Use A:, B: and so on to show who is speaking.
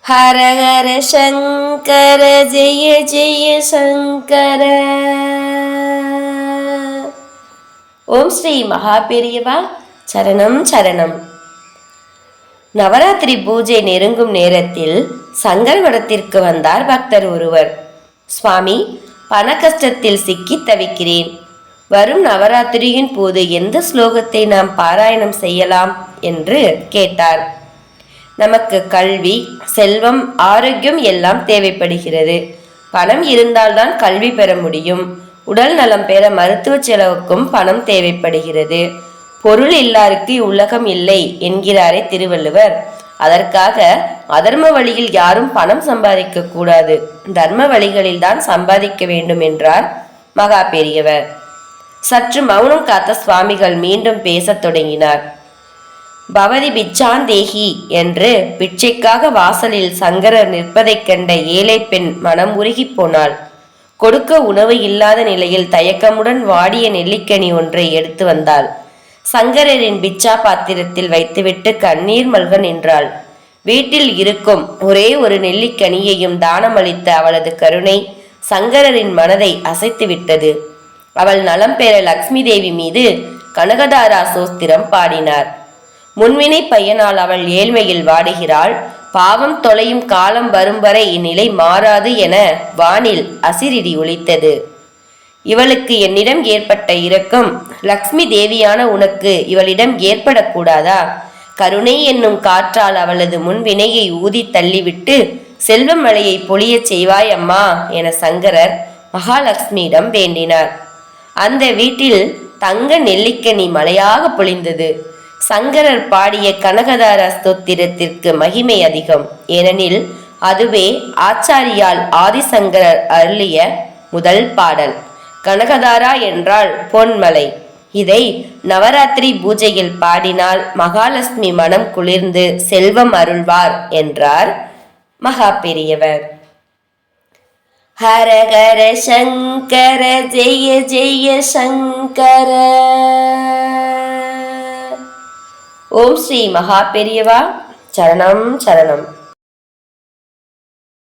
A: ஹர ஹர சங்கர ஜெய ஜெய சங்கர. ஓம் ஸ்ரீ மகாபெரியவா சரணம் சரணம். நவராத்திரி பூஜை நெருங்கும் நேரத்தில் சங்கர மடத்திற்கு வந்தார் பக்தர் ஒருவர். சுவாமி, பண கஷ்டத்தில் சிக்கி தவிக்கிறேன். வரும் நவராத்திரியின் போது எந்த ஸ்லோகத்தை நாம் பாராயணம் செய்யலாம் என்று கேட்டார். நமக்கு கல்வி, செல்வம், ஆரோக்கியம் எல்லாம் தேவைப்படுகிறது. பணம் இருந்தால்தான் கல்வி பெற முடியும். உடல் நலம் பெற மருத்துவ செலவுக்கும் பணம் தேவைப்படுகிறது. பொருள் இல்லாருக்கு உலகம் இல்லை என்கிறாரே திருவள்ளுவர். அதற்காக அதர்ம வழியில் யாரும் பணம் சம்பாதிக்க கூடாது, தர்ம வழிகளில் தான் சம்பாதிக்க வேண்டும் என்றார் மகா பெரியவர். சற்று மௌனம் காத்த சுவாமிகள் மீண்டும் பேசத் தொடங்கினார். பவதி பிச்சாந்தேகி என்று பிச்சைக்காக வாசலில் சங்கரர் நிற்பதைக் கண்ட ஏழை பெண் மனம் உருகி போனாள். கொடுக்க உணவு இல்லாத நிலையில் தயக்கமுடன் வாடிய நெல்லிக்கனி ஒன்றை எடுத்து வந்தாள். சங்கரரின் பிச்சா பாத்திரத்தில் வைத்துவிட்டு கண்ணீர் மல்க நின்றாள். வீட்டில் இருக்கும் ஒரே ஒரு நெல்லிக்கனியையும் தானமளித்த அவளது கருணை சங்கரரின் மனதை அசைத்து விட்டது. அவள் நலம் பெற லக்ஷ்மி தேவி மீது கனகதாரா சோஸ்திரம் பாடினார். முன்வினை பையனால் அவள் ஏழ்மையில் வாடுகிறாள். பாவம் தொலையும் காலம் வரும் வரை இந்நிலை மாறாது என வானில் அசிரிடி ஒலித்தது. இவளுக்கு என்னிடம் ஏற்பட்ட இரக்கம் லக்ஷ்மி தேவியான உனக்கு இவளிடம் ஏற்படக்கூடாதா? கருணை என்னும் காற்றால் அவளது முன்வினையை ஊதி தள்ளிவிட்டு செல்வ மழையை பொழியச் செய்வாய் அம்மா என சங்கரர் மகாலட்சுமியிடம் வேண்டினார். அந்த வீட்டில் தங்க நெல்லிக்கனி மழையாக பொழிந்தது. சங்கரர் பாடிய கனகதாரா ஸ்தோத்திரத்திற்கு மகிமை அதிகம். ஏனெனில் அதுவே ஆச்சாரியால் ஆதிசங்கரர் அருளிய முதல் பாடல். கனகதாரா என்றால் பொன்மலை. இதை நவராத்திரி பூஜையில் பாடினால் மகாலட்சுமி மனம் குளிர்ந்து செல்வம் அருள்வார் என்றார் மகா பெரியவர். ஹர ஹர சங்கர ஜெய ஜெய சங்கர. ஓம் ஸ்ரீ மகா பெரியவா சரணம் சரணம்.